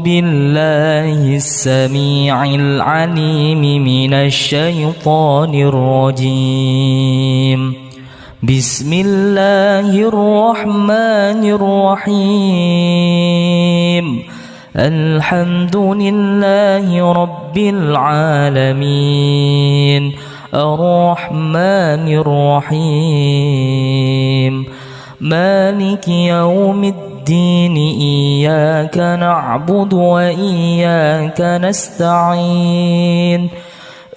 بالله السميع العليم من الشيطان الرجيم. بسم الله الرحمن الرحيم. الحمد لله رب العالمين الرحمن الرحيم مالك يوم الدين إياك نعبد وإياك نستعين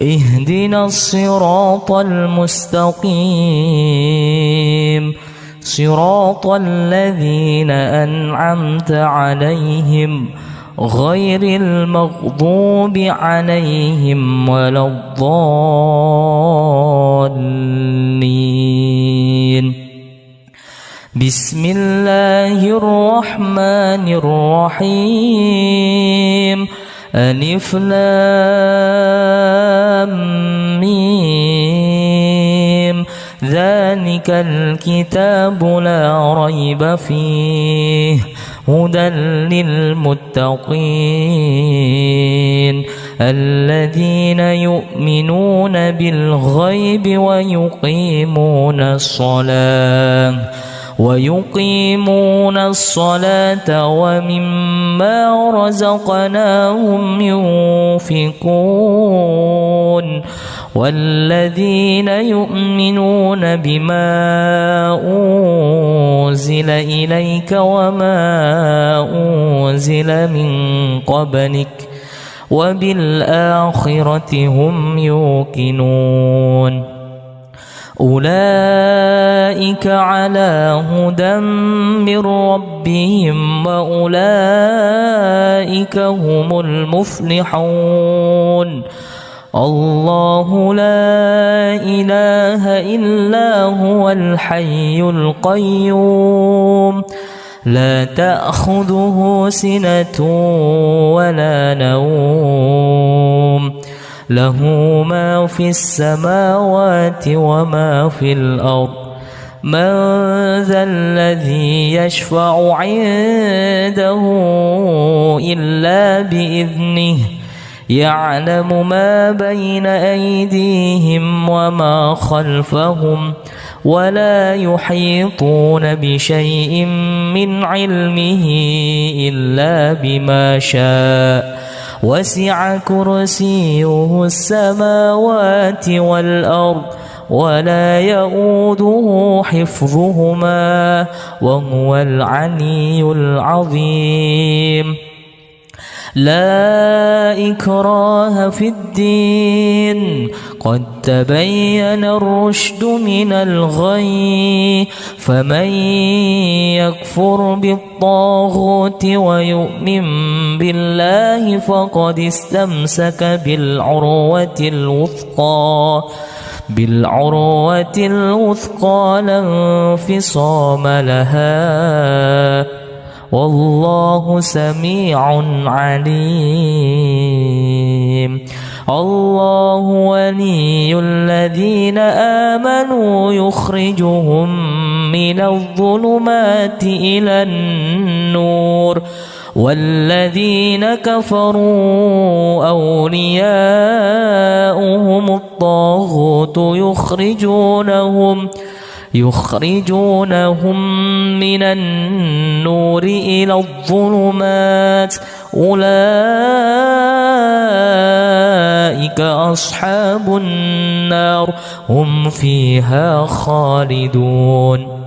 اهدنا الصراط المستقيم صراط الذين أنعمت عليهم غير المغضوب عليهم ولا الضالين. بسم الله الرحمن الرحيم. ألف لام ميم. ذلك الكتاب لا ريب فيه هدى للمتقين الذين يؤمنون بالغيب ويقيمون الصلاة ومما رزقناهم ينفقون والذين يؤمنون بما أنزل إليك وما أنزل من قبلك وبالآخرة هم يوقنون أولئك على هدى من ربهم وأولئك هم المفلحون. الله لا إله إلا هو الحي القيوم لا تأخذه سنة ولا نوم له ما في السماوات وما في الأرض من ذا الذي يشفع عنده إلا بإذنه يعلم ما بين أيديهم وما خلفهم ولا يحيطون بشيء من علمه إلا بما شاء وسع كرسيه السماوات والأرض ولا يؤوده حفظهما وهو العلي العظيم. لا إكراه في الدين قد تبين الرشد من الغي فمن يكفر بالطاغوت ويؤمن بالله فقد استمسك بالعروة الوثقى لا انفصام لها والله سميع عليم. الله ولي الذين آمنوا يخرجهم من الظلمات إلى النور والذين كفروا أولياؤهم الطاغوت يخرجونهم من النور إلى الظلمات أولئك أصحاب النار هم فيها خالدون.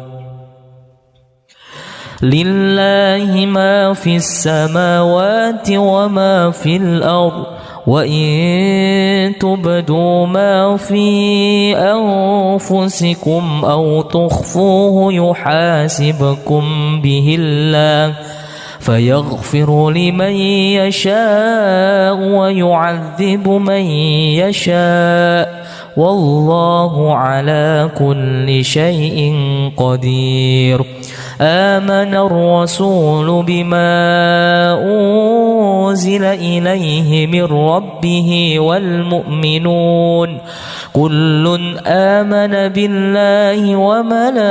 لله ما في السماوات وما في الأرض وإن تبدوا ما في أنفسكم أو تخفوه يحاسبكم به الله فيغفر لمن يشاء ويعذب من يشاء والله على كل شيء قدير. آمن الرسول بما أنزل إليه من ربه والمؤمنون كل آمن بالله وملائكته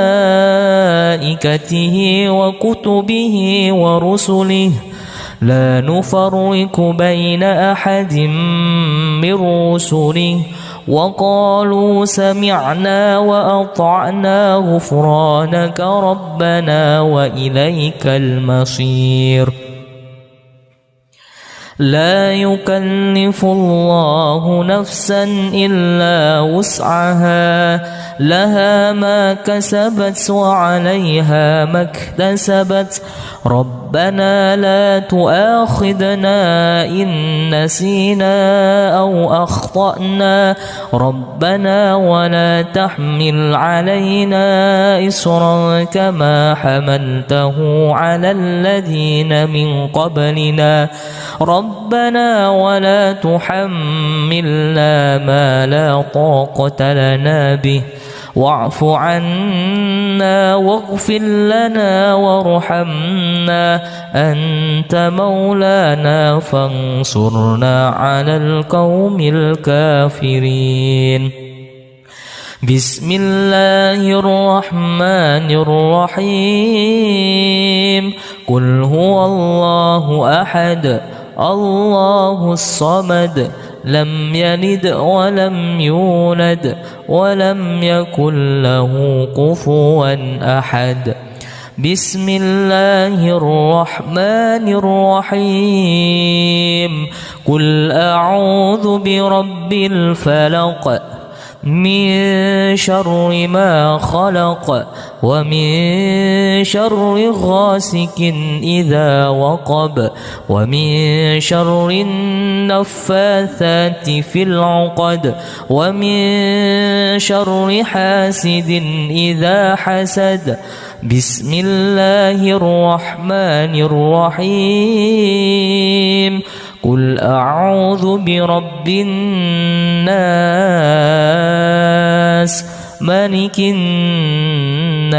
وكتبه ورسله لا نفرق بين أحد من رسله وقالوا سمعنا وأطعنا غفرانك ربنا وإليك المصير لا يكلف الله نفسا إلا وسعها لها ما كسبت وعليها ما اكتسبت ربنا لا تؤاخذنا إن نسينا أو أخطأنا ربنا ولا تحمل علينا إصرا كما حملته على الذين من قبلنا ربنا ولا تحملنا ما لا طاقة لنا به واعف عنا واغفر لنا وارحمنا أنت مولانا فانصرنا على القوم الكافرين بسم الله الرحمن الرحيم قل هو الله أحد الله الصمد لم يلد ولم يولد ولم يكن له كفوا أحد بسم الله الرحمن الرحيم قل أعوذ برب الفلق من شر ما خلق ومن شر غاسق إذا وقب ومن شر النفاثات في العقد ومن شر حاسد إذا حسد بسم الله الرحمن الرحيم قل أعوذ برب الناس ملك الناس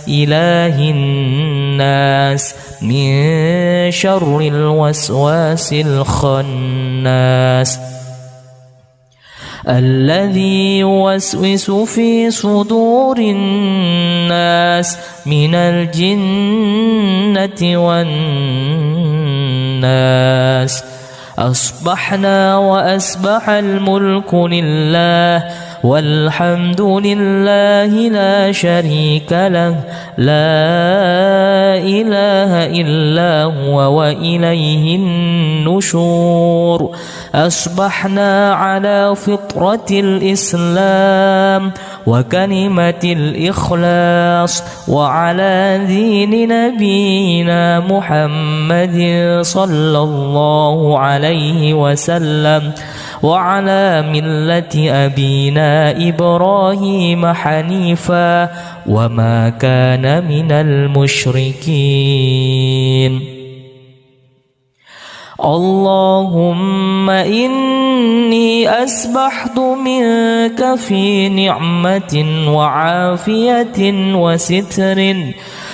إله الناس من شر الوسواس الخناس الذي يوسوس في صدور الناس من الجنة والناس أصبحنا وأصبح الملك لله والحمد لله لا شريك له لا إله إلا هو وإليه النشور أصبحنا على فطرة الإسلام وكلمة الإخلاص وعلى دين نبينا محمد صلى الله عليه وسلم وعلى ملة أبينا إبراهيم حنيفا وما كان من المشركين اللهم إني أسبحت منك في نعمة وعافية وستر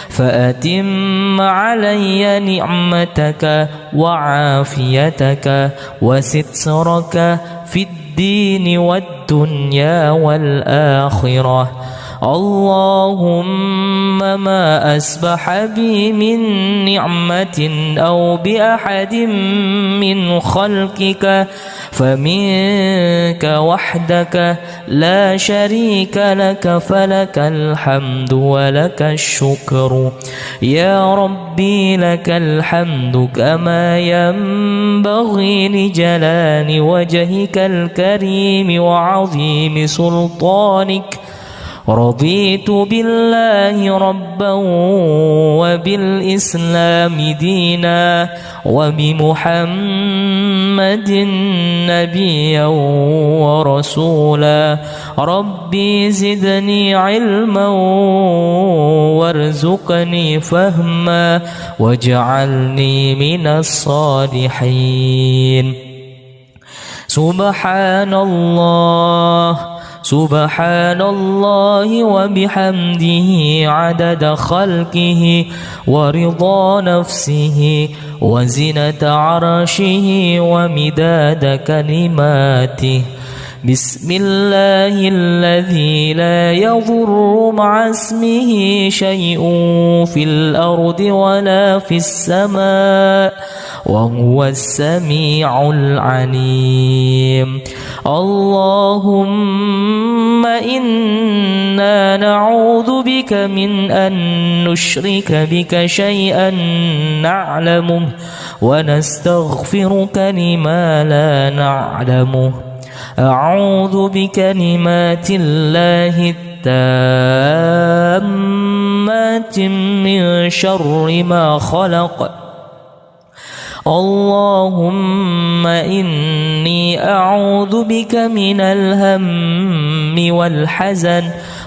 فأتم علي نعمتك وعافيتك وسترك في الدين والدنيا والآخرة اللهم ما أسبح بي من نعمة أو بأحد من خلقك فمنك وحدك لا شريك لك فلك الحمد ولك الشكر يا ربي لك الحمد كما ينبغي لجلال وجهك الكريم وعظيم سلطانك رضيت بالله ربا وبالإسلام دينا وبمحمد نبيا ورسولا ربي زدني علما وارزقني فهما واجعلني من الصالحين سبحان الله وبحمده عدد خلقه ورضا نفسه وزنة عرشه ومداد كلماته بسم الله الذي لا يضر مع اسمه شيء في الأرض ولا في السماء وهو السميع العليم. اللهم إنا نعوذ بك من أن نشرك بك شيئا نعلمه ونستغفرك لما لا نعلمه. أعوذ بكلمات الله التامات من شر ما خلق. اللهم إني أعوذ بك من الهم والحزن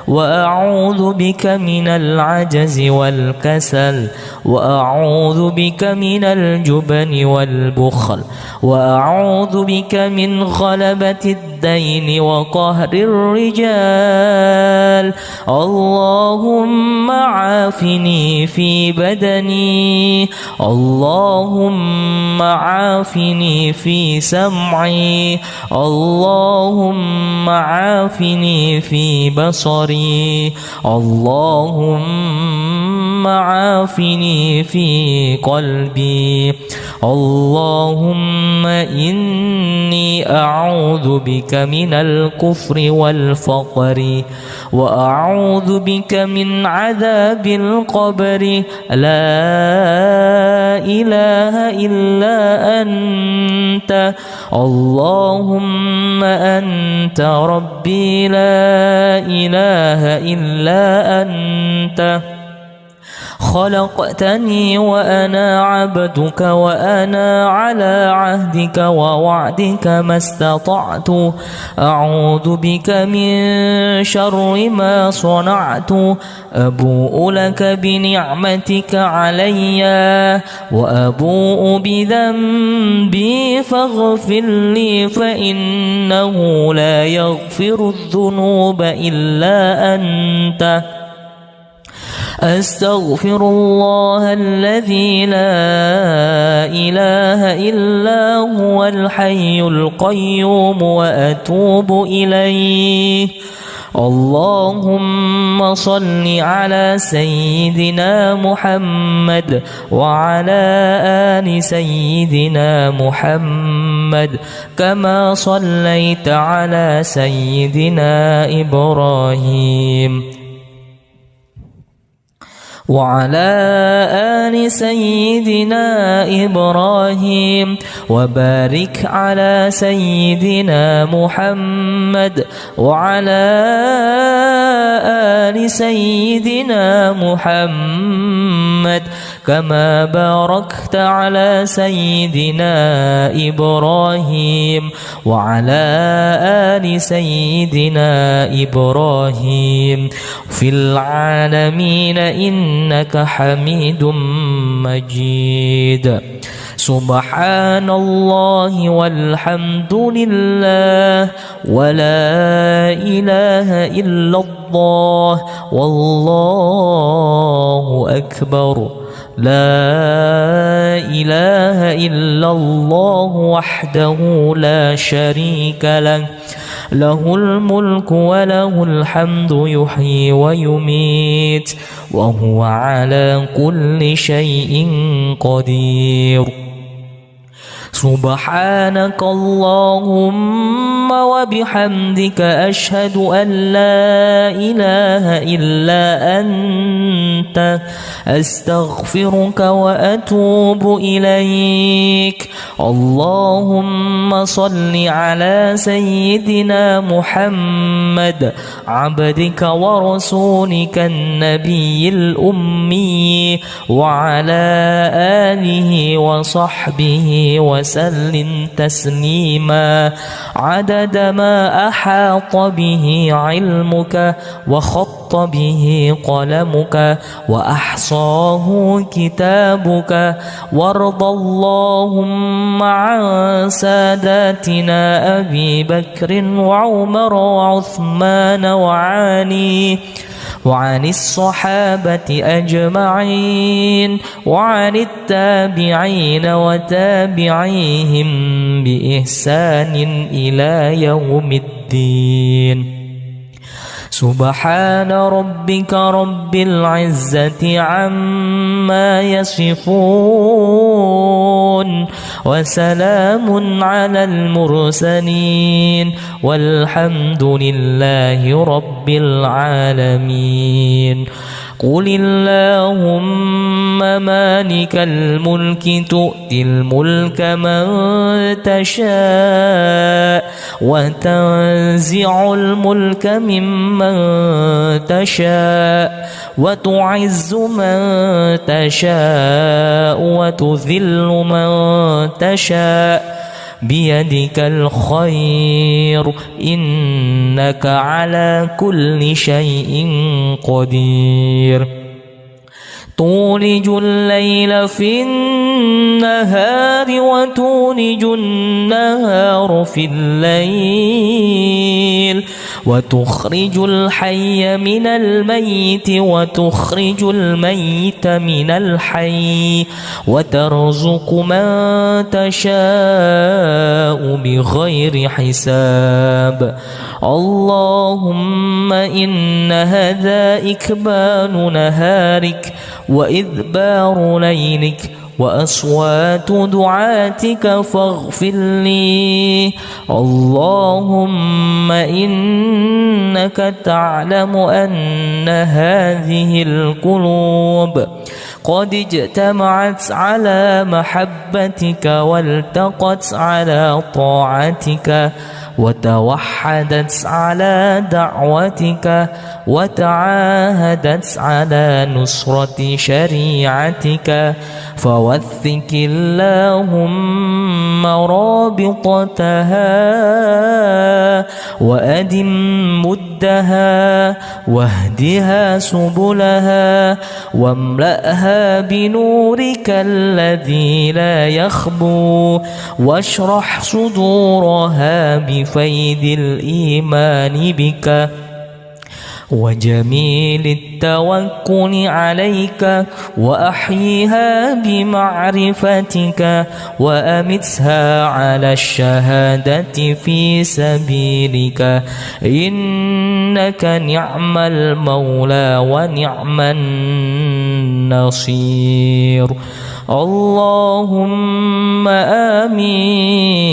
وأعوذ بك من العجز والكسل وأعوذ بك من الجبن والبخل وأعوذ بك من غلبة الدين وقهر الرجال. اللهم عافني في بدني، اللهم عافني في سمعي، اللهم عافني في بصري، اللهم عافني في قلبي. اللهم إني أعوذ بك من الكفر والفقر وأعوذ بك من عذاب القبر. لا إله إلا أنت، اللهم أنت ربي لا إله إلا أنت. خلقتني وأنا عبدك وأنا على عهدك ووعدك ما استطعت. أعوذ بك من شر ما صنعت. أبوء لك بنعمتك علي وأبوء بذنبي فاغفر لي فإنه لا يغفر الذنوب إلا أنت. أستغفر الله الذي لا إله إلا هو الحي القيوم وأتوب إليه. اللهم صل على سيدنا محمد وعلى آل سيدنا محمد كما صليت على سيدنا إبراهيم وعلى آل سيدنا إبراهيم وبارك على سيدنا محمد وعلى آل سيدنا محمد كما باركت على سيدنا إبراهيم وعلى آل سيدنا إبراهيم في العالمين إنك حميد مجيد. سبحان الله والحمد لله ولا إله إلا الله والله أكبر. لا إله إلا الله وحده لا شريك له، له الملك وله الحمد يحيي ويميت وهو على كل شيء قدير. سبحانك اللهم وبحمدك أشهد أن لا إله إلا أنت أستغفرك وأتوب إليك. اللهم صل على سيدنا محمد عبدك ورسولك النبي الأمي وعلى آله وصحبه وسلم تسليما عدد ما أحاط به علمك وخط به قلمك وأحصاه كتابك. وارض اللهم عن ساداتنا أبي بكر وعمر وعثمان وعلي وعن الصحابة أجمعين وعن التابعين وتابعيهم بإحسان إلى يوم الدين. سبحان ربك رب العزة عما يصفون وسلام على المرسلين والحمد لله رب العالمين. قل اللهم مالك الملك تؤتي الملك من تشاء وتنزع الملك ممن تشاء وتعز من تشاء وتذل من تشاء بيدك الخير إنك على كل شيء قدير. تولج الليل في النهار وتولج النهار في الليل وتخرج الحي من الميت وتخرج الميت من الحي وترزق من تشاء بغير حساب. اللهم إن هذا إكبال نهارك وإذبار ليلك وأصوات دعاتك فاغفر لي. اللهم إنك تعلم أن هذه القلوب قد اجتمعت على محبتك والتقت على طاعتك وتوحدت على دعوتك وتعاهدت على نصرة شريعتك فوثق اللهم رابطتها وأدم مدها واهدها سبلها واملأها بنورك الذي لا يخبو واشرح صدورها بفيض الإيمان بك وجميل التوكل عليك وأحيها بمعرفتك وأمتها على الشهادة في سبيلك إنك نعم المولى ونعم النصير. اللهم آمين.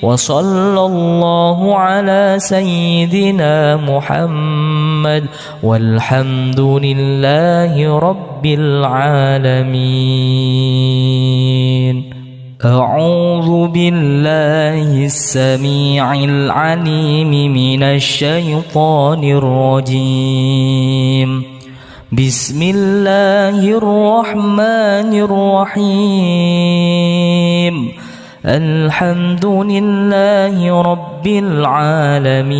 وصلى الله على سيدنا محمد والحمد لله رب العالمين. أعوذ بالله السميع العليم من الشيطان الرجيم. بسم الله الرحمن الرحيم. الحمد لله رب العالمين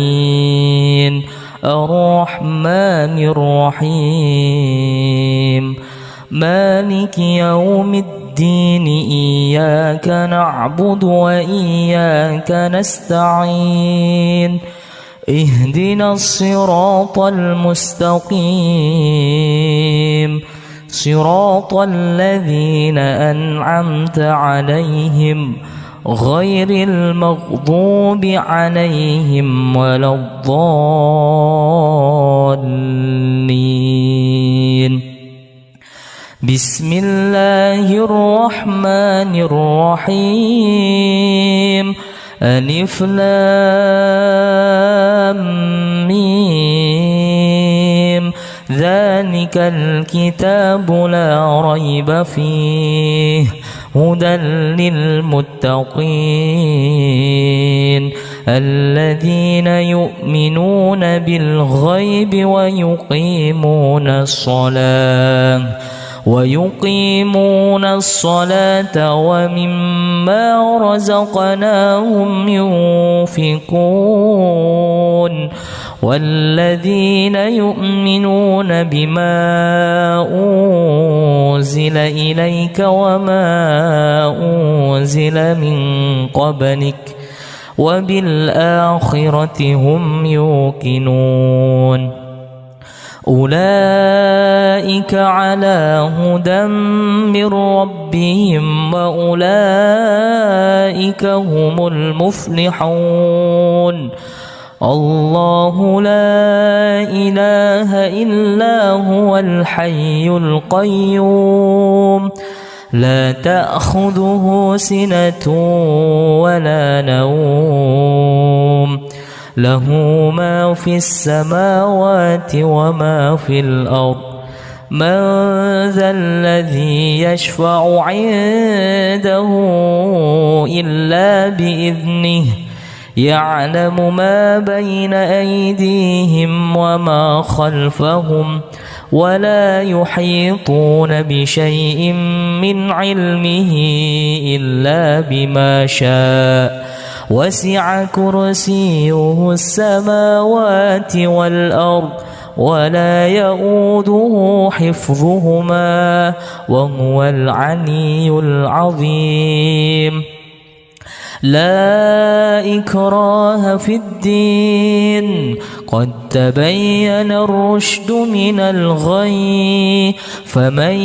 الرحمن الرحيم مالك يوم الدين إياك نعبد وإياك نستعين اهدنا الصراط المستقيم صراط الذين أنعمت عليهم غير المغضوب عليهم ولا الضالين. بسم الله الرحمن الرحيم. ألف لام ميم ذلك الكتاب لا ريب فيه هدى للمتقين الذين يؤمنون بالغيب ويقيمون الصلاة ومما رزقناهم ينفقون والذين يؤمنون بما أنزل إليك وما أنزل من قبلك وبالآخرة هم يوقنون أولئك على هدى من ربهم وأولئك هم المفلحون الله لا إله إلا هو الحي القيوم لا تأخذه سنة ولا نوم له ما في السماوات وما في الأرض من ذا الذي يشفع عنده إلا بإذنه يعلم ما بين أيديهم وما خلفهم ولا يحيطون بشيء من علمه إلا بما شاء وسع كرسيه السماوات والأرض ولا يؤوده حفظهما وهو العلي العظيم لا إكراه في الدين قد تبين الرشد من الغي فمن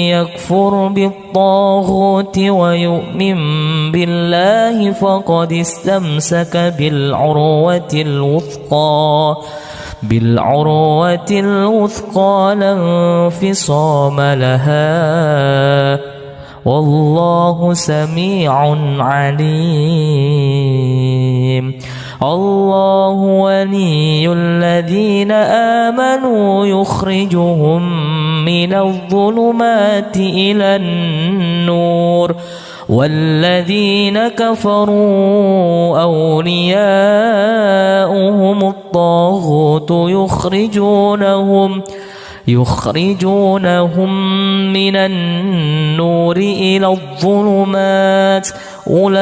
يكفر بالطاغوت ويؤمن بالله فقد استمسك بالعروة الوثقى لا انفصام لها والله سميع عليم الله ولي الذين آمنوا يخرجهم من الظلمات إلى النور والذين كفروا أولياؤهم الطاغوت يخرجونهم من النور إلى الظلمات أولئك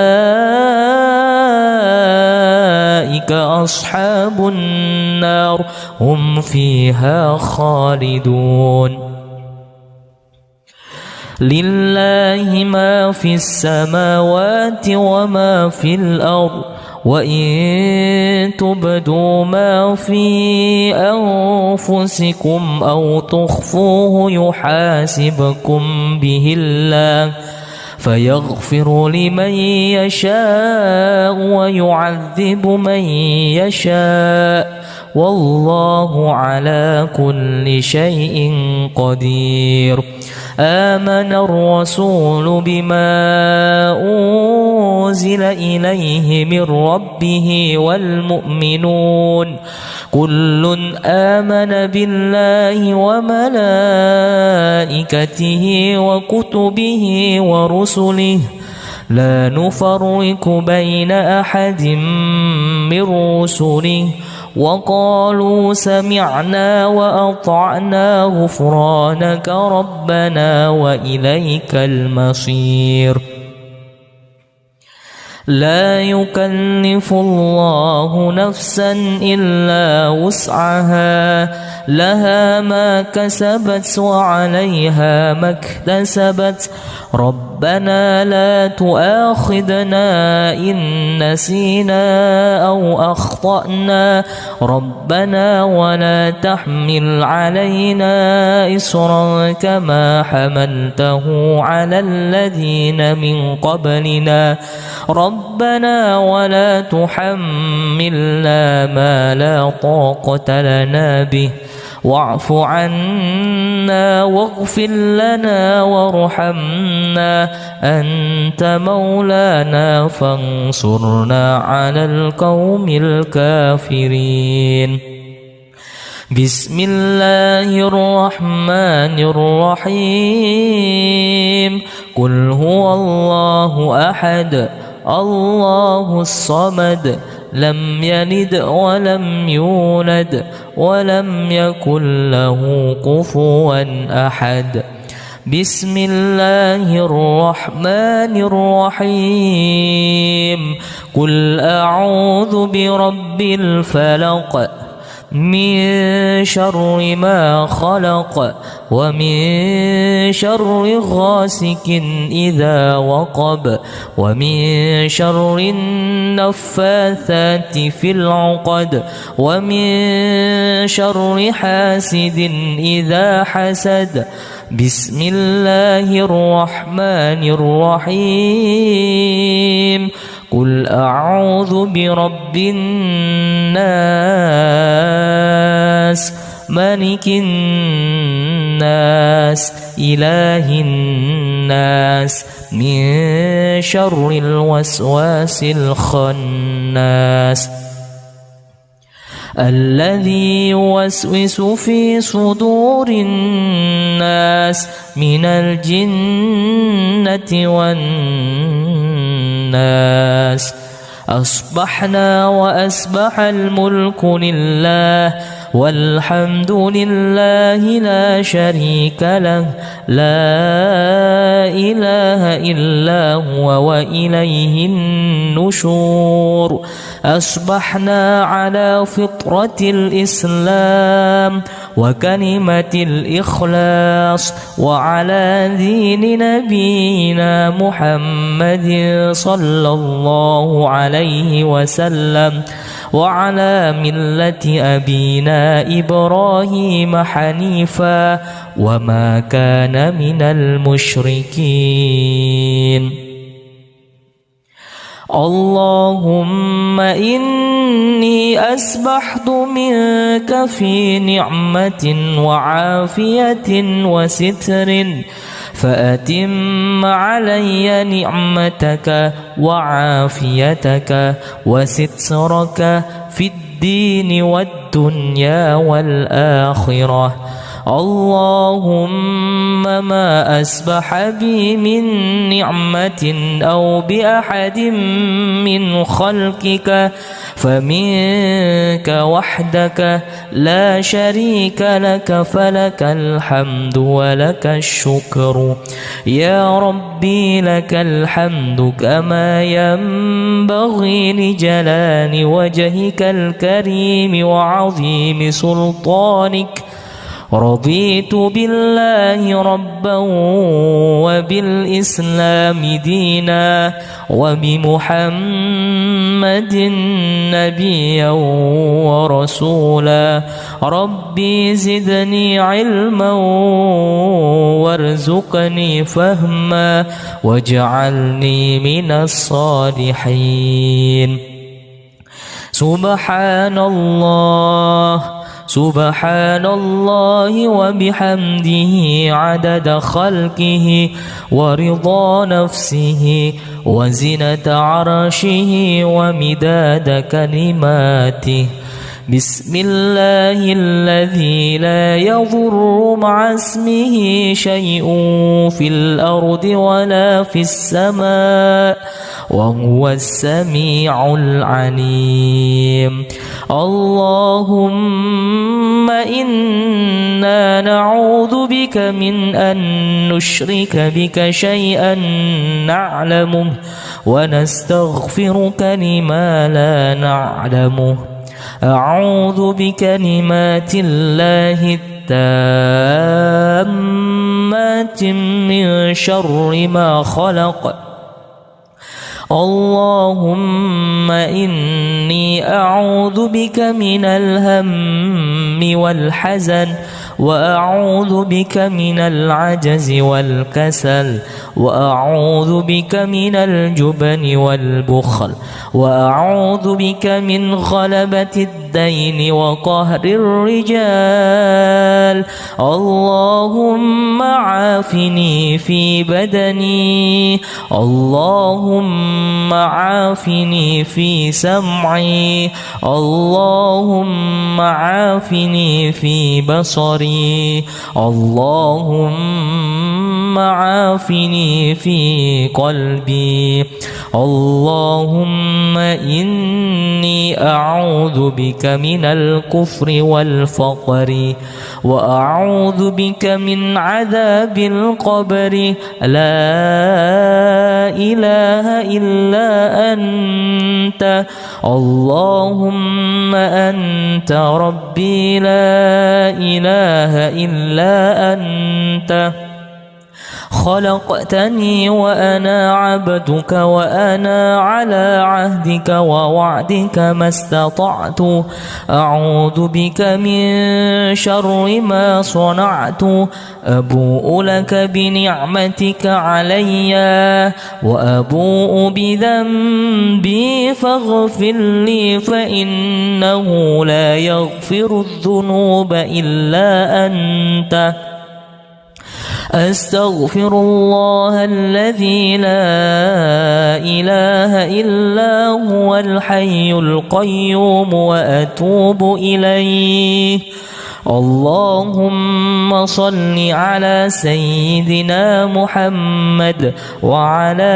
أصحاب النار هم فيها خالدون لله ما في السماوات وما في الأرض وإن تبدوا ما في أنفسكم أو تخفوه يحاسبكم به الله فيغفر لمن يشاء ويعذب من يشاء والله على كل شيء قدير آمن الرسول بما أنزل إليه من ربه والمؤمنون كل آمن بالله وملائكته وكتبه ورسله لا نفرق بين أحد من رسله وقالوا سمعنا وأطعنا غفرانك ربنا وإليك المصير لا يكلف الله نفسا إلا وسعها لها ما كسبت وعليها ما اكتسبت ربنا لا تؤاخذنا إن نسينا أو أخطأنا ربنا ولا تحمل علينا إصرا كما حملته على الذين من قبلنا ربنا ولا تحملنا ما لا طاقة لنا به واعف عنا واغفر لنا وارحمنا أنت مولانا فانصرنا على القوم الكافرين بسم الله الرحمن الرحيم قل هو الله أحد الله الصمد لم يلد ولم يولد ولم يكن له كفوا أحد بسم الله الرحمن الرحيم قل أعوذ برب الفلق من شر ما خلق ومن شر غاسق إذا وقب ومن شر النفاثات في العقد ومن شر حاسد إذا حسد. بسم الله الرحمن الرحيم. قل أعوذ برب الناس ملك الناس إله الناس من شر الوسواس الخناس الذي يوسوس في صدور الناس من الجنة والناس. أصبحنا وأصبح الملك لله والحمد لله لا شريك له لا إله إلا هو وإليه النشور. أصبحنا على فطرة الإسلام وكلمة الإخلاص وعلى دين نبينا محمد صلى الله عليه وسلم وعلى ملة أبينا إبراهيم حنيفا وما كان من المشركين. اللهم إني أسبحت منك في نعمة وعافية وستر فأتم علي نعمتك وعافيتك وسترك في الدين والدنيا والآخرة. اللهم ما أسبح بي من نعمة أو بأحد من خلقك فمنك وحدك لا شريك لك فلك الحمد ولك الشكر. يا ربي لك الحمد كما ينبغي لجلال وجهك الكريم وعظيم سلطانك. رضيت بالله ربا وبالإسلام دينا وبمحمد نبيا ورسولا. ربي زدني علما وارزقني فهما واجعلني من الصالحين. سبحان الله سبحان الله وبحمده عدد خلقه ورضا نفسه وزنة عرشه ومداد كلماته. بسم الله الذي لا يضر مع اسمه شيء في الأرض ولا في السماء وهو السميع العليم. اللهم إنا نعوذ بك من أن نشرك بك شيئا نعلمه ونستغفرك لما لا نعلمه. أعوذ بكلمات الله التامات من شر ما خلق. اللهم إني أعوذ بك من الهم والحزن وأعوذ بك من العجز والكسل وأعوذ بك من الجبن والبخل وأعوذ بك من غلبة الدين وقهر الرجال. اللهم عافني في بدني. اللهم عافني في سمعي. اللهم عافني في بصري. اللهم عافني في قلبي. اللهم إني أعوذ بك من الكفر والفقر وأعوذ بك من عذاب القبر لا إله إلا أنت اللهم أنت ربي لا إله إلا أنت خلقتني وأنا عبدك وأنا على عهدك ووعدك ما استطعت أعوذ بك من شر ما صنعت أبوء لك بنعمتك علي وأبوء بذنبي فاغفر لي فإنه لا يغفر الذنوب إلا أنت أستغفر الله الذي لا إله إلا هو الحي القيوم وأتوب إليه اللهم صل على سيدنا محمد وعلى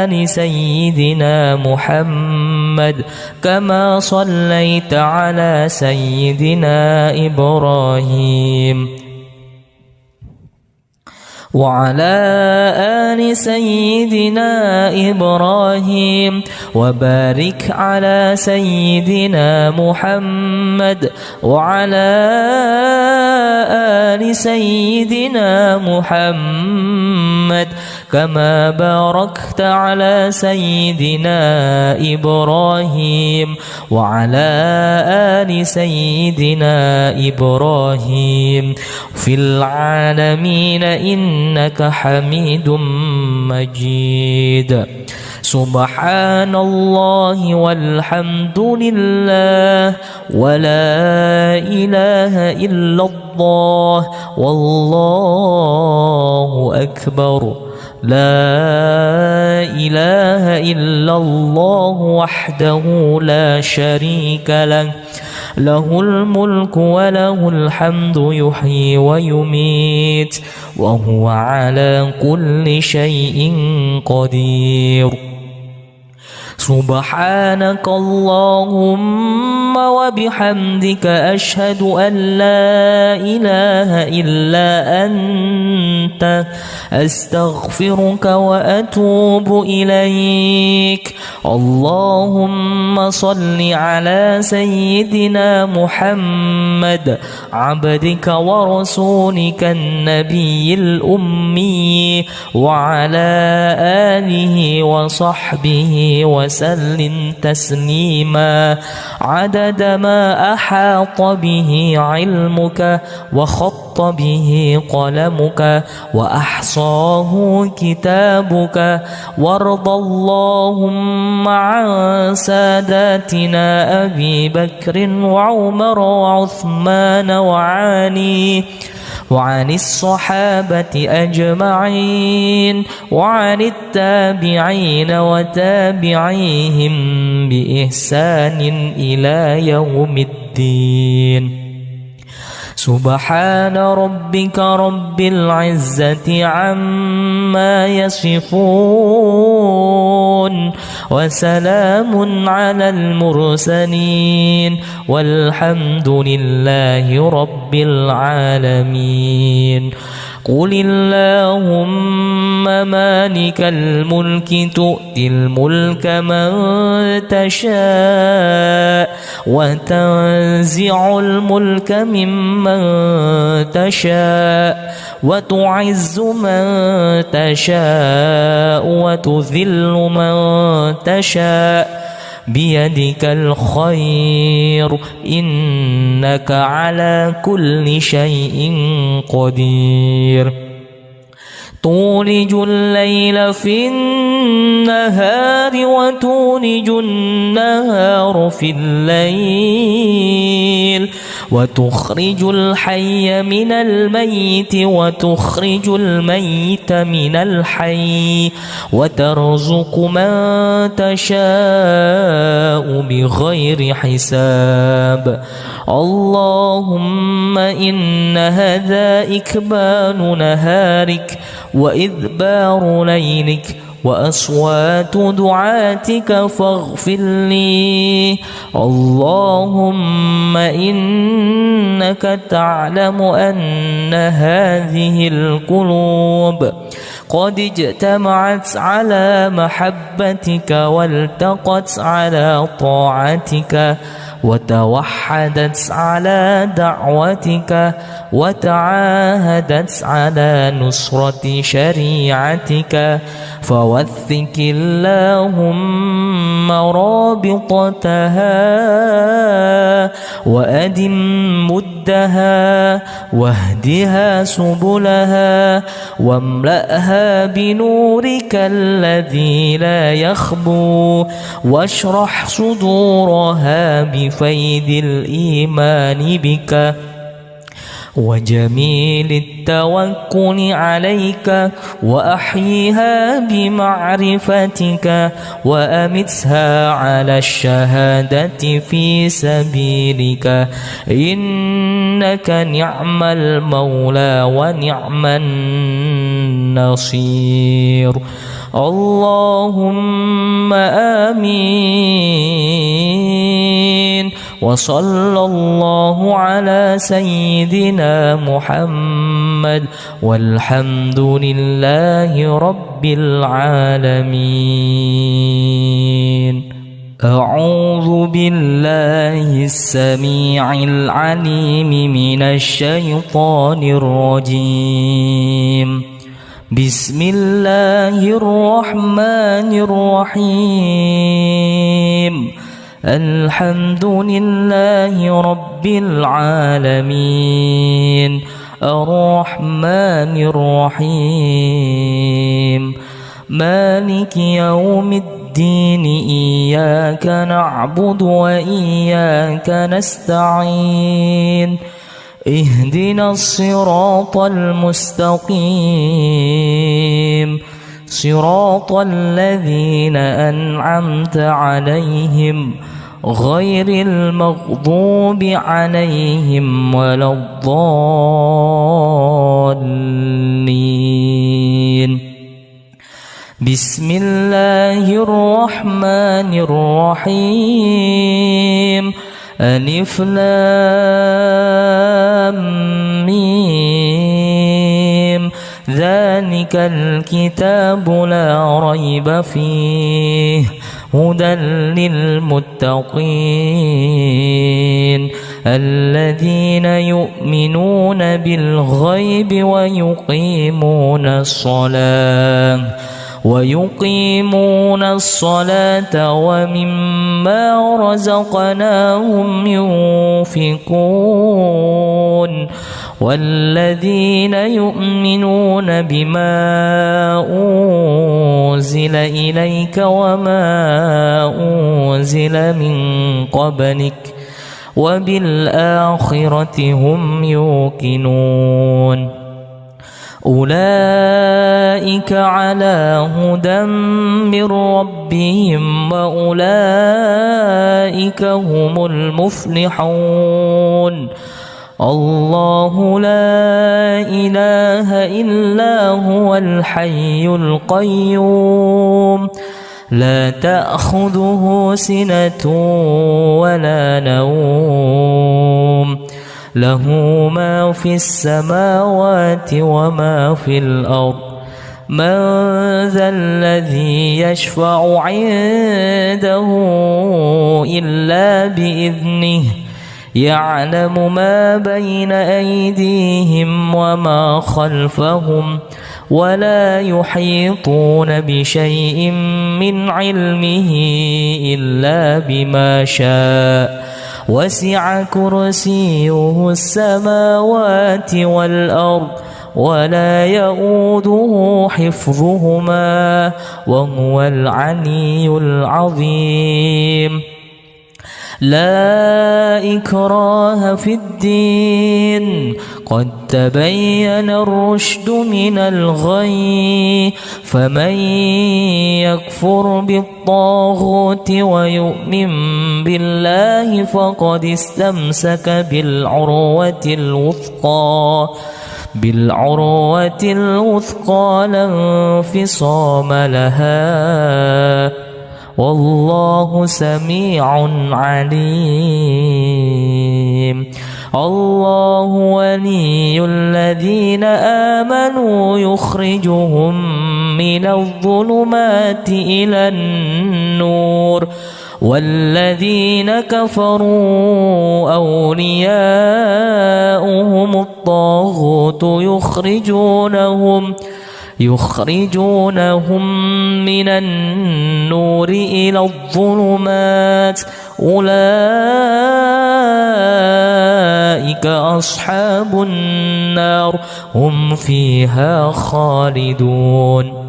آل سيدنا محمد كما صليت على سيدنا إبراهيم وعلى آل سيدنا إبراهيم وبارك على سيدنا محمد وعلى آل سيدنا محمد كما باركت على سيدنا إبراهيم وعلى آل سيدنا إبراهيم في العالمين إنك حميد مجيد سبحان الله والحمد لله ولا إله إلا الله والله أكبر لا إله إلا الله وحده لا شريك له له الملك وله الحمد يحيي ويميت وهو على كل شيء قدير سبحانك اللهم وبحمدك أشهد أن لا إله إلا أنت أستغفرك وأتوب إليك اللهم صل على سيدنا محمد عبدك ورسولك النبي الأمي وعلى آله وصحبه وسلم تسليما عدد ما أحاط به علمك وخط به قلمك وأحصاه كتابك وارض اللهم عن ساداتنا أبي بكر وعمر وعثمان وعلي وعن الصحابة أجمعين وعن التابعين وتابعيهم بإحسان إلى يوم الدين سبحان ربك رب العزة عما يصفون وسلام على المرسلين والحمد لله رب العالمين قل اللهم مالك الملك تؤتي الملك من تشاء وتنزع الملك ممن تشاء وتعز من تشاء وتذل من تشاء بيدك الخير إنك على كل شيء قدير تولج الليل في النهار وتولج النهار في الليل وتخرج الحي من الميت وتخرج الميت من الحي وترزق من تشاء بغير حساب اللهم إن هذا إكبان نهارك وإذبار ليلك وأصوات دعاتك فاغفر لي. اللهم إنك تعلم أن هذه القلوب قد اجتمعت على محبتك والتقت على طاعتك وتوحدت على دعوتك وتعاهدت على نصرة شريعتك، فوثق اللهم رابطتها وأدم مدها واهدها سبلها واملأها بنورك الذي لا يخبو، واشرح صدورها بفيض الإيمان بك وجميل التوكل عليك، وأحيها بمعرفتك وأمتها على الشهادة في سبيلك، إنك نعم المولى ونعم النصير. اللهم آمين. وصلى الله على سيدنا محمد، والحمد لله رب العالمين. أعوذ بالله السميع العليم من الشيطان الرجيم. بسم الله الرحمن الرحيم. الحمد لله رب العالمين، الرحمن الرحيم، مالك يوم الدين، إياك نعبد وإياك نستعين، اهدنا الصراط المستقيم، صراط الذين أنعمت عليهم غير المغضوب عليهم ولا الضالين. بسم الله الرحمن الرحيم. ألف لام ميم. ذلك الكتاب لا ريب فيه هدى للمتقين الذين يؤمنون بالغيب ويقيمون الصلاة ومما رزقناهم ينفقون والذين يؤمنون بما أنزل إليك وما أنزل من قبلك وبالآخرة هم يوقنون أولئك على هدى من ربهم وأولئك هم المفلحون الله لا إله إلا هو الحي القيوم لا تأخذه سنة ولا نوم له ما في السماوات وما في الأرض من ذا الذي يشفع عنده إلا بإذنه يعلم ما بين أيديهم وما خلفهم ولا يحيطون بشيء من علمه إلا بما شاء وسع كرسيه السماوات والأرض ولا يؤوده حفظهما وهو العلي العظيم لا إكراه في الدين قد تبين الرشد من الغي فمن يكفر بالطاغوت ويؤمن بالله فقد استمسك بالعروة الوثقى بالعروة الوثقى لا انفصام لها والله سميع عليم. الله ولي الذين آمنوا يخرجهم من الظلمات إلى النور والذين كفروا أولياؤهم الطاغوت يخرجونهم من النور إلى الظلمات أولئك أصحاب النار هم فيها خالدون.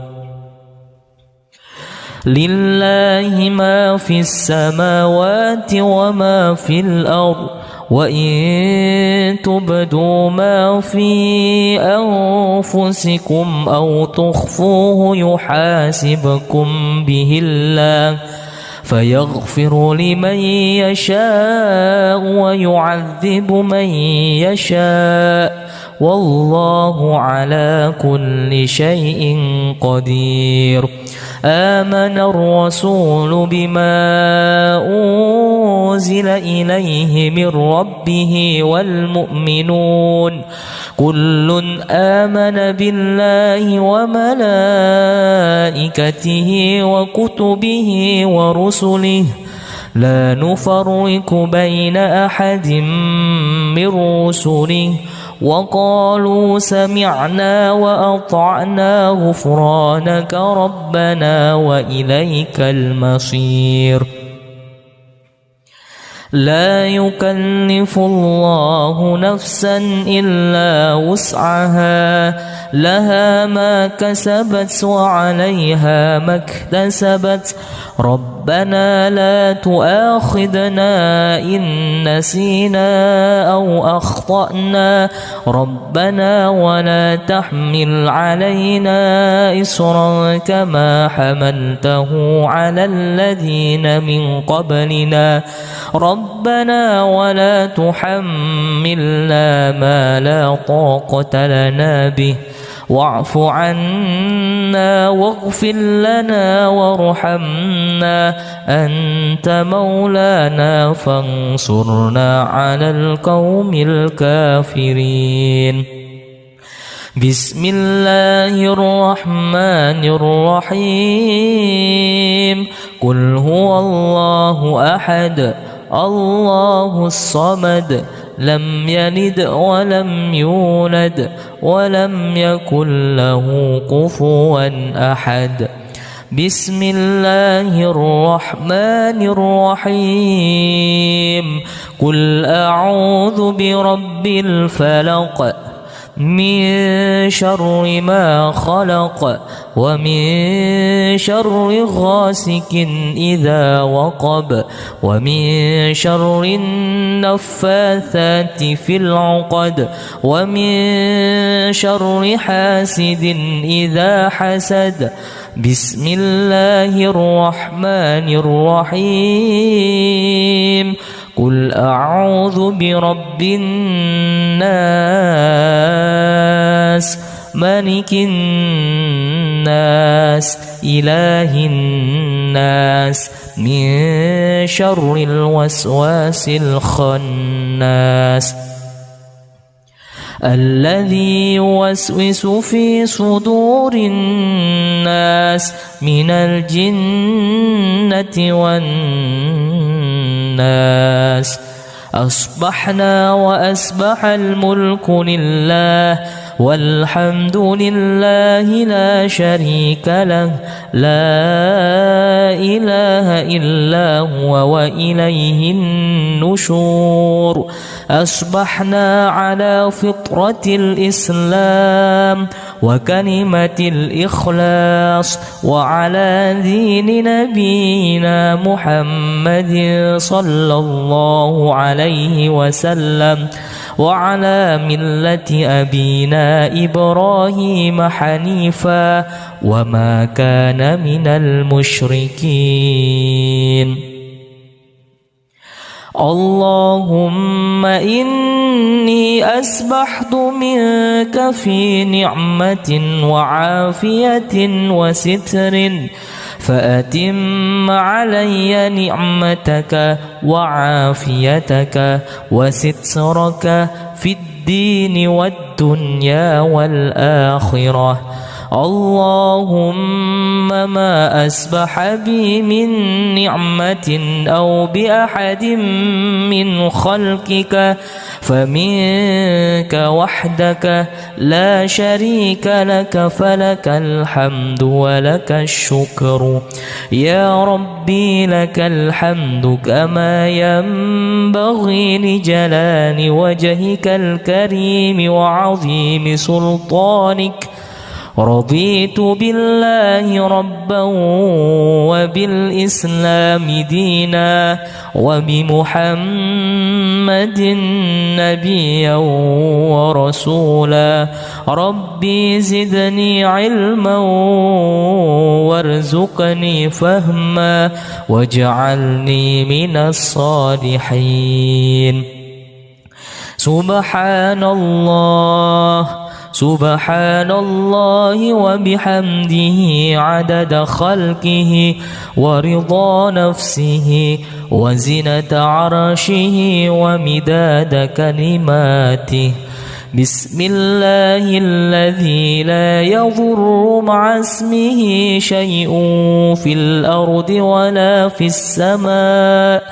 لله ما في السماوات وما في الأرض وإن تبدوا ما في أنفسكم أو تخفوه يحاسبكم به الله فيغفر لمن يشاء ويعذب من يشاء والله على كل شيء قدير. آمن الرسول بما أنزل إليه من ربه والمؤمنون كل آمن بالله وملائكته وكتبه ورسله لا نفرق بين أحد من رسله وقالوا سمعنا وأطعنا غفرانك ربنا وإليك المصير. لا يكلف الله نفسا إلا وسعها لها ما كسبت وعليها ما اكتسبت ربنا لا تؤاخذنا إن نسينا أو أخطأنا ربنا ولا تحمل علينا إصرا كما حملته على الذين من قبلنا ربنا ولا تحملنا ما لا طاقة لنا به واعف عنا واغفر لنا وارحمنا أنت مولانا فانصرنا على القوم الكافرين. بسم الله الرحمن الرحيم. قل هو الله أحد الله الصمد لم يلد ولم يولد ولم يكن له كفوا أحد. بسم الله الرحمن الرحيم. قل أعوذ برب الفلق من شر ما خلق ومن شر غاسق إذا وقب ومن شر النفاثات في العقد ومن شر حاسد إذا حسد. بسم الله الرحمن الرحيم. قل أعوذ برب الناس ملك الناس إله الناس من شر الوسواس الخناس الذي يوسوس في صدور الناس من الجنة والناس. أصبحنا وأصبح الملك لله والحمد لله لا شريك له لا إله إلا هو وإليه النشور. أصبحنا على فطرة الإسلام وكلمة الإخلاص وعلى دين نبينا محمد صلى الله عليه وسلم وعلى ملة أبينا إبراهيم حنيفا وما كان من المشركين. اللهم إني أسبحت منك في نعمة وعافية وستر، فأتم علي نعمتك وعافيتك وسترك في الدين والدنيا والآخرة. اللهم ما أسبح بي من نعمة أو بأحد من خلقك فمنك وحدك لا شريك لك، فلك الحمد ولك الشكر. يا ربي لك الحمد كما ينبغي لجلال وجهك الكريم وعظيم سلطانك. رضيت بالله ربا وبالإسلام دينا وبمحمد نبيا ورسولا. ربي زدني علما وارزقني فهما واجعلني من الصالحين. سبحان الله سبحان الله وبحمده عدد خلقه ورضا نفسه وزنة عرشه ومداد كلماته. بسم الله الذي لا يضر مع اسمه شيء في الأرض ولا في السماء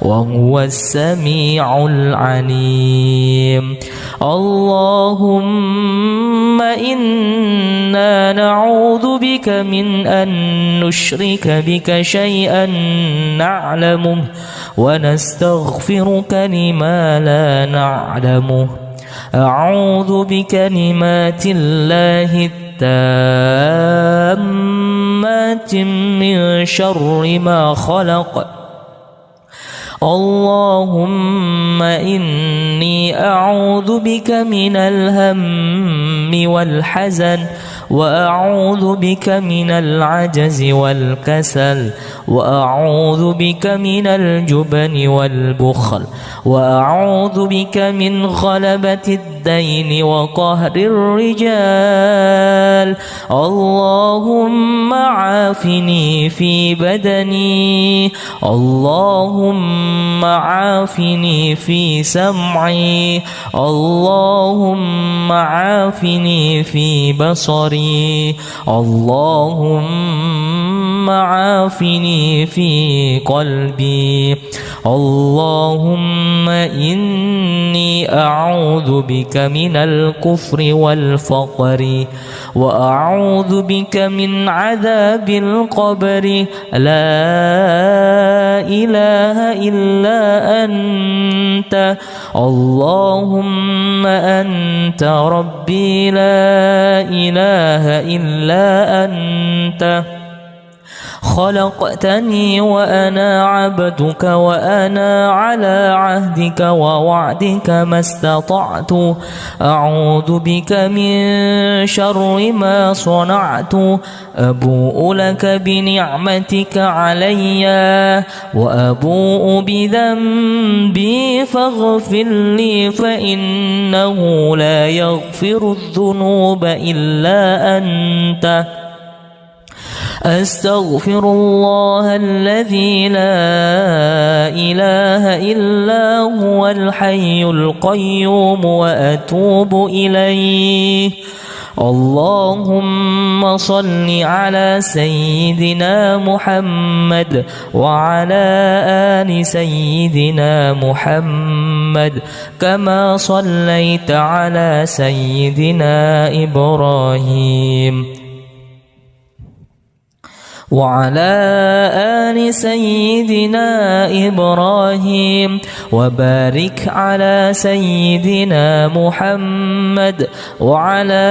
وهو السميع العليم. اللهم إنا نعوذ بك من أن نشرك بك شيئا نعلمه ونستغفرك لما لا نعلمه. أعوذ بكلمات الله التامات من شر ما خلق. اللهم إني أعوذ بك من الهم والحزن، وأعوذ بك من العجز والكسل، وأعوذ بك من الجبن والبخل، وأعوذ بك من غلبة الدين وقهر الرجال. اللهم عافني في بدني، اللهم عافني في سمعي، اللهم عافني في بصري، اللهم عافني في قلبي. اللهم إني أعوذ بك من الكفر والفقر، وأعوذ بك من عذاب القبر. لا إله إلا أنت، اللهم أنت ربي لا إله إلا أنت. خلقتني وأنا عبدك، وأنا على عهدك ووعدك ما استطعت. أعوذ بك من شر ما صنعت. أبوء لك بنعمتك علي وأبوء بذنبي فاغفر لي، فإنه لا يغفر الذنوب إلا أنت. أستغفر الله الذي لا إله إلا هو الحي القيوم وأتوب إليه. اللهم صل على سيدنا محمد وعلى آل سيدنا محمد كما صليت على سيدنا إبراهيم وعلى آل سيدنا إبراهيم، وبارك على سيدنا محمد وعلى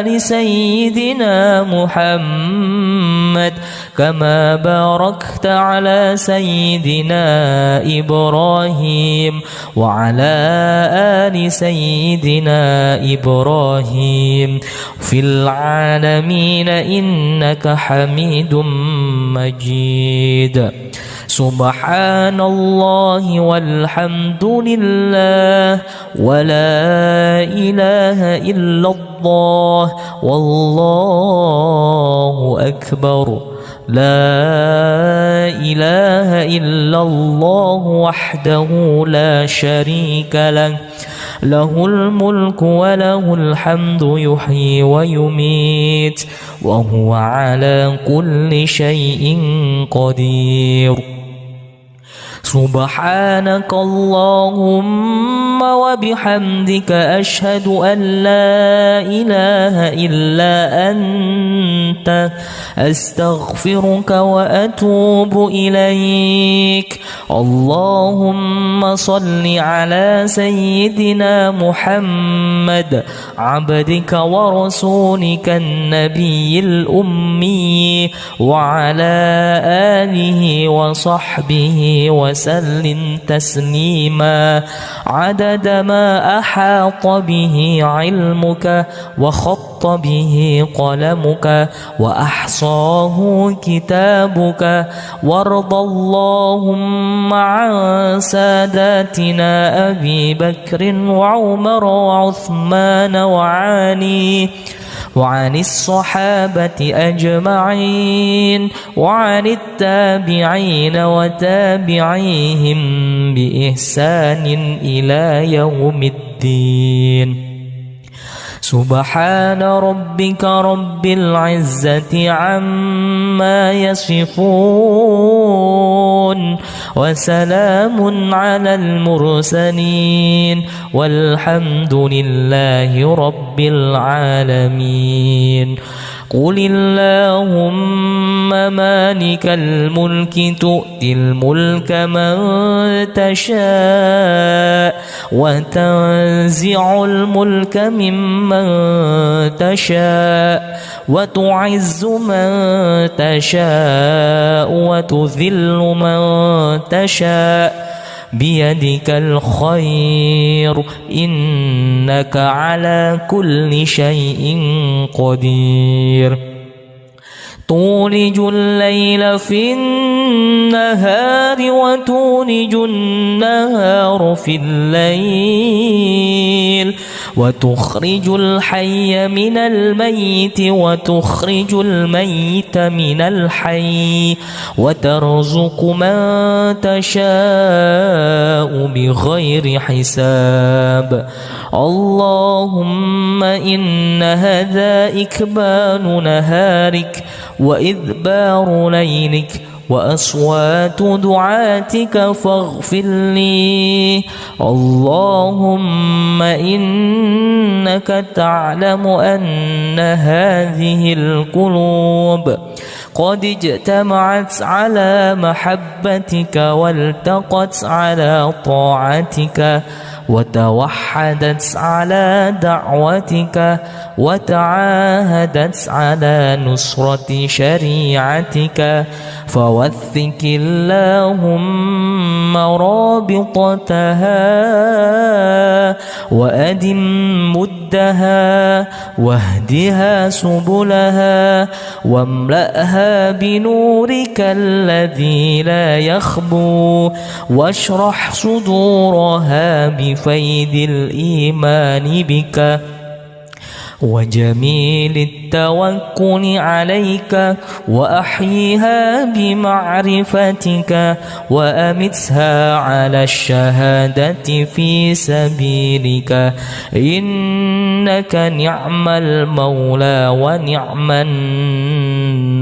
آل سيدنا محمد كما باركت على سيدنا إبراهيم وعلى آل سيدنا إبراهيم في العالمين إنك حميد مجيد. سبحان الله والحمد لله ولا إله إلا الله والله أكبر لا إله إلا الله وحده لا شريك له له الملك وله الحمد يحيي ويميت وهو على كل شيء قدير سبحانك اللهم وبحمدك أشهد أن لا إله إلا أنت أستغفرك وأتوب إليك اللهم صل على سيدنا محمد عبدك ورسولك النبي الأمي وعلى آله وصحبه وسلم تسليما عدد ما أحاط به علمك وخط به قلمك وأحصاه كتابك وارض اللهم عن ساداتنا أبي بكر وعمر وعثمان وعلي وعن الصحابة أجمعين وعن التابعين وتابعيهم بإحسان إلى يوم الدين سبحان ربك رب العزة عما يصفون وسلام على المرسلين والحمد لله رب العالمين قل اللهم مالك الملك تؤتي الملك من تشاء وتنزع الملك ممن تشاء وتعز من تشاء وتذل من تشاء بيدك الخير إنك على كل شيء قدير تولج الليل في النهار وتولج النهار في الليل وتخرج الحي من الميت وتخرج الميت من الحي وترزق من تشاء بغير حساب اللهم إن هذا إكبان نهارك وإذبار ليلك وأصوات دعاتك فاغفر لي اللهم إنك تعلم أن هذه القلوب قد اجتمعت على محبتك والتقت على طاعتك وتوحدت على دعوتك وتعاهدت على نصرة شريعتك فوثق اللهم رابطتها وأدم مدها واهدها سبلها واملأها بنورك الذي لا يخبو واشرح صدورها بفيض الإيمان بك وجميل التوكل عليك وأحيها بمعرفتك وأمتها على الشهادة في سبيلك إنك نعم المولى ونعم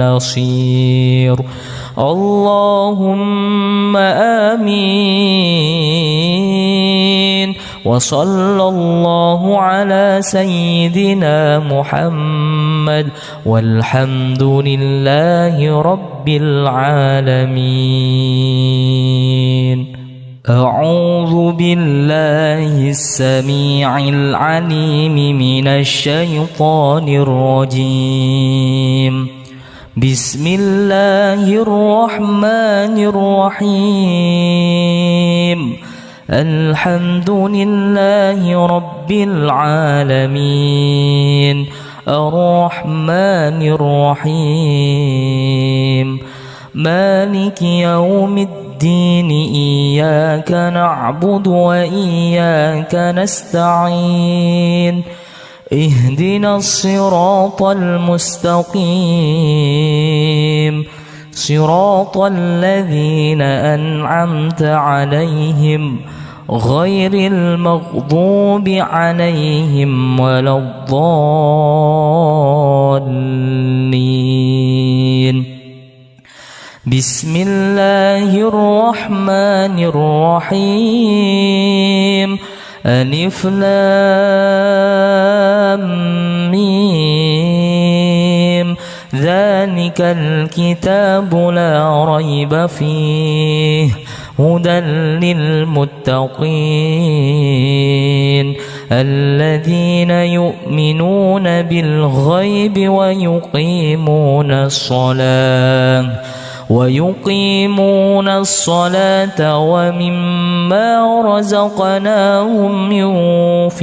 النصير اللهم آمين وصلى الله على سيدنا محمد والحمد لله رب العالمين أعوذ بالله السميع العليم من الشيطان الرجيم بسم الله الرحمن الرحيم الحمد لله رب العالمين الرحمن الرحيم مالك يوم الدين الدين إياك نعبد وإياك نستعين اهدنا الصراط المستقيم صراط الذين أنعمت عليهم غير المغضوب عليهم ولا الضالين. بسم الله الرحمن الرحيم. ألف لام ميم ذلك الكتاب لا ريب فيه هدى للمتقين الذين يؤمنون بالغيب ويقيمون الصلاة ومما رزقناهم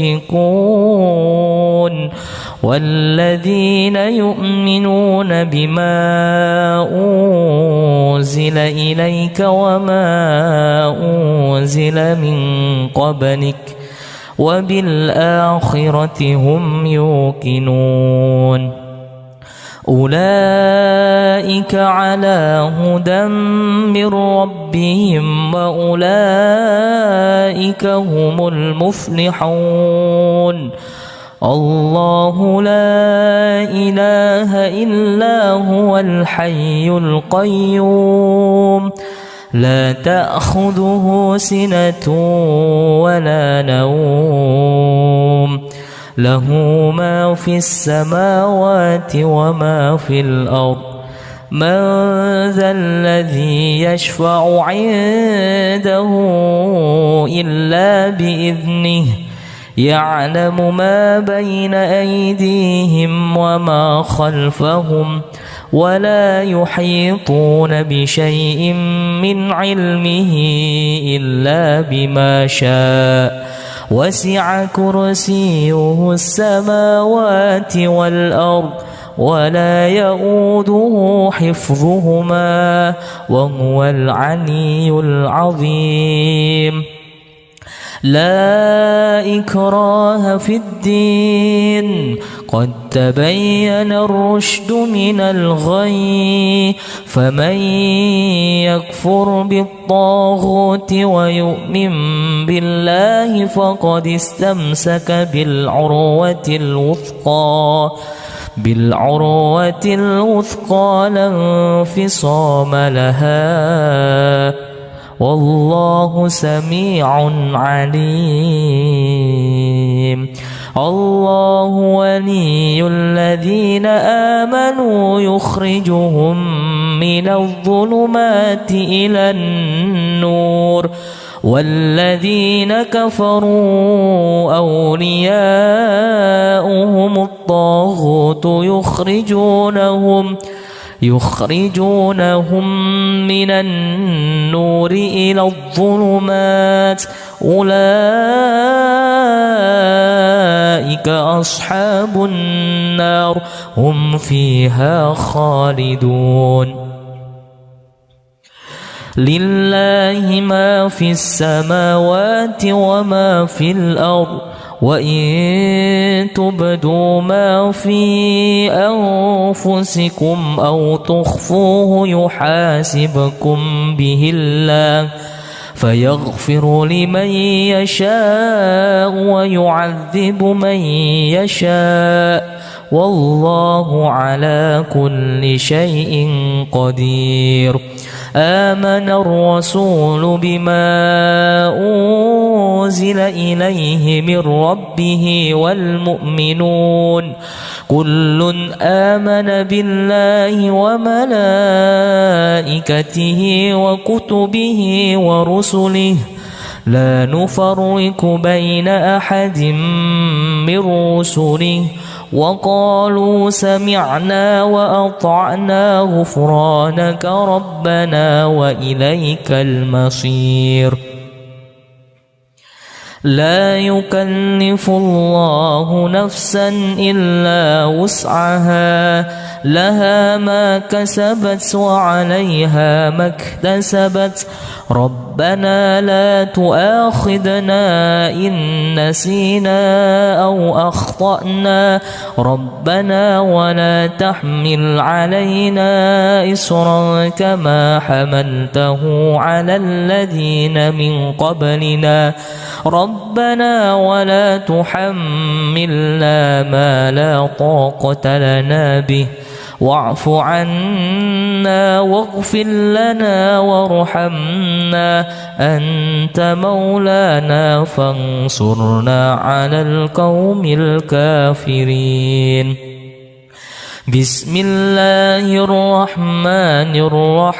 ينفقون والذين يؤمنون بما أنزل إليك وما أنزل من قبلك وبالآخرة هم يوقنون أولئك على هدى من ربهم وأولئك هم المفلحون. الله لا إله إلا هو الحي القيوم لا تأخذه سنة ولا نوم له ما في السماوات وما في الأرض من ذا الذي يشفع عنده إلا بإذنه يعلم ما بين أيديهم وما خلفهم ولا يحيطون بشيء من علمه إلا بما شاء وسع كرسيه السماوات والأرض ولا يؤوده حفظهما وهو العلي العظيم. لا إكراه في الدين قد تبين الرشد من الغي فمن يكفر بالطاغوت ويؤمن بالله فقد استمسك بالعروة الوثقى لا انفصام لها والله سميع عليم. الله ولي الذين آمنوا يخرجهم من الظلمات إلى النور والذين كفروا أولياؤهم الطاغوت يخرجونهم من النور إلى الظلمات أولئك أصحاب النار هم فيها خالدون. لله ما في السماوات وما في الأرض وإن تبدوا ما في أنفسكم أو تخفوه يحاسبكم به الله فيغفر لمن يشاء ويعذب من يشاء والله على كل شيء قدير. آمن الرسول بما أنزل إليه من ربه والمؤمنون كل آمن بالله وملائكته وكتبه ورسله لا نفرق بين أحد من رسله وقالوا سمعنا وأطعنا غفرانك ربنا وإليك المصير. لا يكلف الله نفسا إلا وسعها لها ما كسبت وعليها ما اكتسبت ربنا لا تؤاخذنا إن نسينا أو أخطأنا ربنا ولا تحمل علينا إصرا كما حملته على الذين من قبلنا ربنا ولا تحملنا ما لا طاقة لنا به واعف عنا واغفر لنا وارحمنا أنت مولانا فانصرنا على القوم الكافرين. بسم الله الرحمن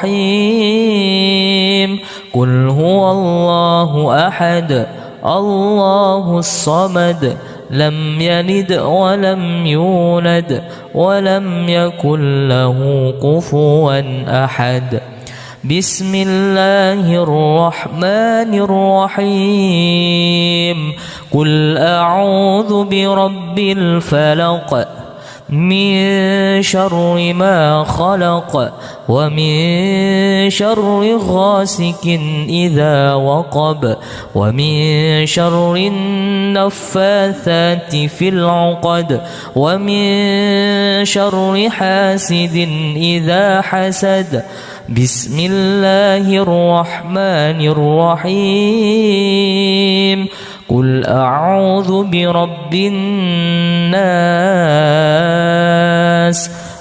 الرحيم. قل هو الله أحد الله الصمد لم يلد ولم يولد ولم يكن له كفوا أحد. بسم الله الرحمن الرحيم. قل أعوذ برب الفلق من شر ما خلق ومن شر غاسق إذا وقب ومن شر النفاثات في العقد ومن شر حاسد إذا حسد. بسم الله الرحمن الرحيم. قل أعوذ برب الناس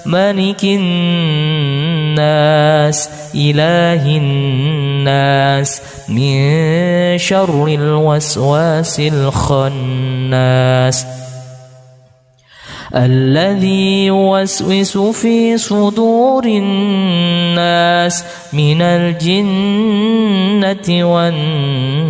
ملك الناس إله الناس من شر الوسواس الخناس الذي يوسوس في صدور الناس من الجنة والناس.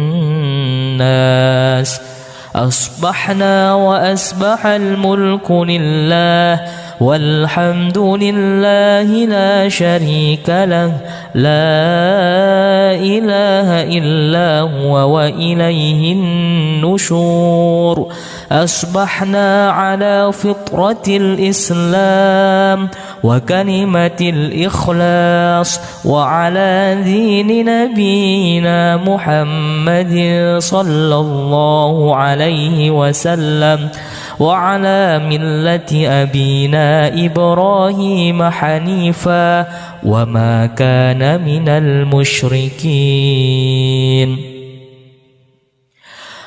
أصبحنا وأصبح الملك لله والحمد لله لا شريك له لا إله إلا هو وإليه النشور. أصبحنا على فطرة الإسلام وكلمة الإخلاص وعلى دين نبينا محمد صلى الله عليه وسلم وعلى ملة أبينا إبراهيم حنيفا وما كان من المشركين.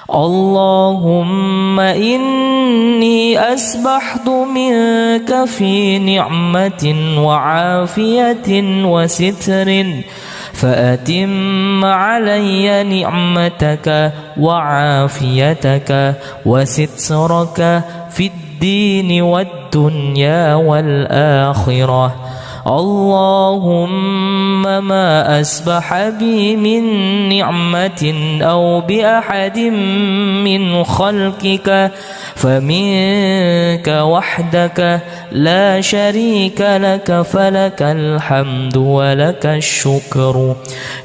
اللهم إني أسبحت منك في نعمة وعافية وستر فأتم علي نعمتك وعافيتك وسترك في الدين والدنيا والآخرة. اللهم ما أسبح بي من نعمة أو بأحد من خلقك فمنك وحدك لا شريك لك فلك الحمد ولك الشكر.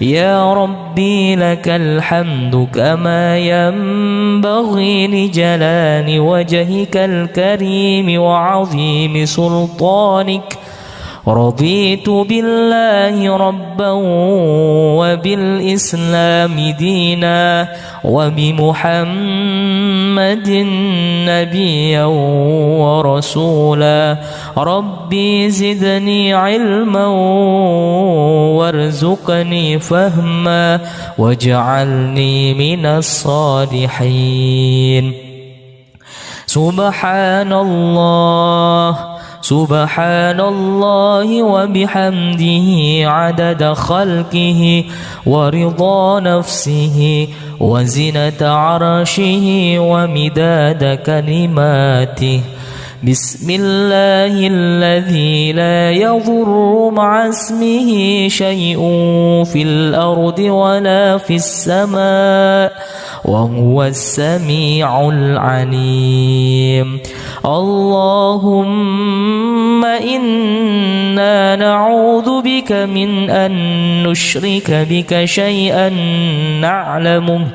يا ربي لك الحمد كما ينبغي لجلال وجهك الكريم وعظيم سلطانك. رضيت بالله ربا وبالإسلام دينا وبمحمد نبيا ورسولا. ربي زدني علما وارزقني فهما واجعلني من الصالحين. سبحان الله سبحان الله وبحمده عدد خلقه ورضا نفسه وزنة عرشه ومداد كلماته. بسم الله الذي لا يضر مع اسمه شيء في الأرض ولا في السماء وهو السميع العليم. اللهم إنا نعوذ بك من أن نشرك بك شيئا نعلمه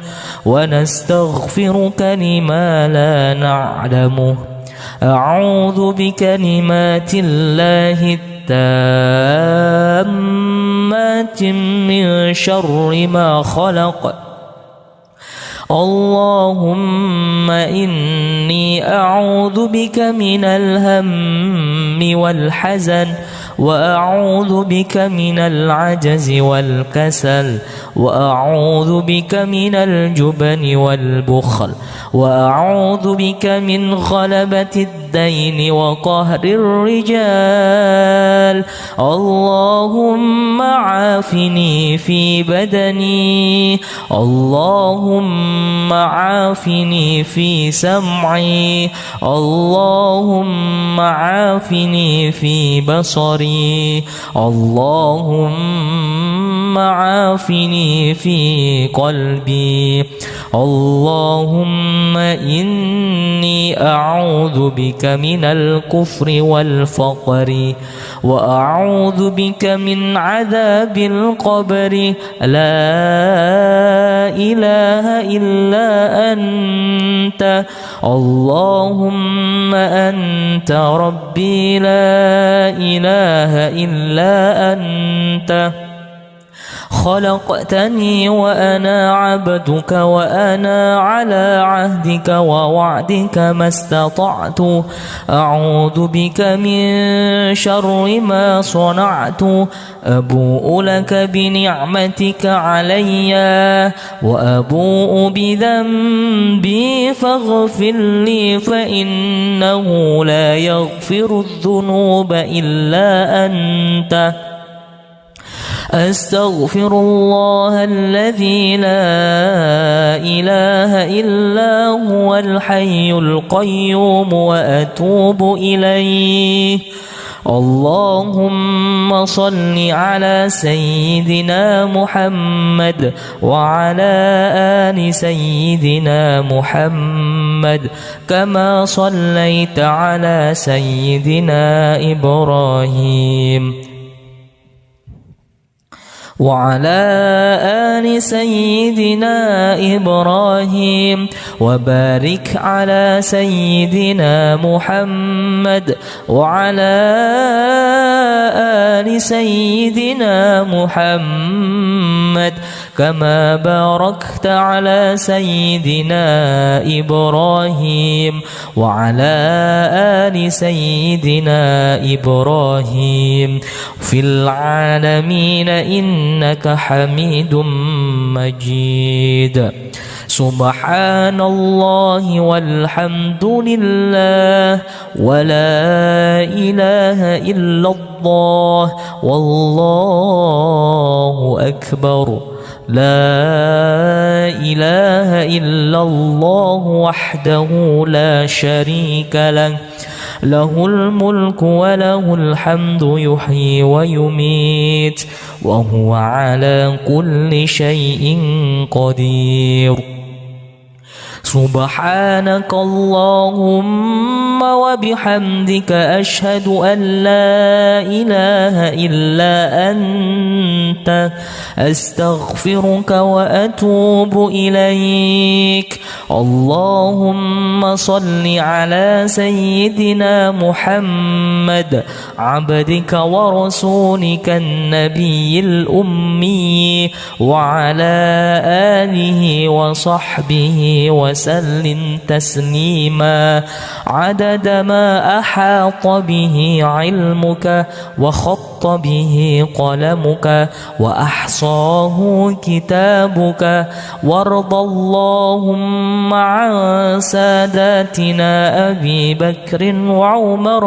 ونستغفرك لما لا نعلمه. أعوذ بكلمات الله التامات من شر ما خلق. اللهم إني أعوذ بك من الهم والحزن، وأعوذ بك من العجز والكسل، وأعوذ بك من الجبن والبخل، وأعوذ بك من غلبة الدين وقهر الرجال. اللهم عافني في بدني، اللهم عافني في سمعي، اللهم عافني في بصري، اللهم عافني في قلبي. اللهم إني أعوذ بك من الكفر والفقر، وأعوذ بك من عذاب القبر. لا إله إلا أنت، اللهم أنت ربي، لا إله إلا أنت. خلقتني وأنا عبدك، وأنا على عهدك ووعدك ما استطعت. أعوذ بك من شر ما صنعت. أبوء لك بنعمتك علي، وأبوء بذنبي فاغفر لي، فإنه لا يغفر الذنوب إلا أنت. أستغفر الله الذي لا إله إلا هو الحي القيوم، وأتوب إليه. اللهم صل على سيدنا محمد وعلى آل سيدنا محمد، كما صليت على سيدنا إبراهيم وعلى آل سيدنا إبراهيم، وبارك على سيدنا محمد وعلى آل سيدنا محمد، كما باركت على سيدنا إبراهيم وعلى آل سيدنا إبراهيم في العالمين إنك حميد مجيد. سبحان الله والحمد لله ولا إله إلا الله والله أكبر. لا إله إلا الله وحده لا شريك له، له الملك وله الحمد يحيي ويميت وهو على كل شيء قدير. سبحانك اللهم وبحمدك أشهد أن لا إله إلا أنت، أستغفرك وأتوب إليك. اللهم صل على سيدنا محمد عبدك ورسولك النبي الأمي وعلى آله وصحبه وسلم تسليما عدد ما أحاط به علمك وخط به قلمك وأحصاه كتابك. وارض اللهم عن ساداتنا أبي بكر وعمر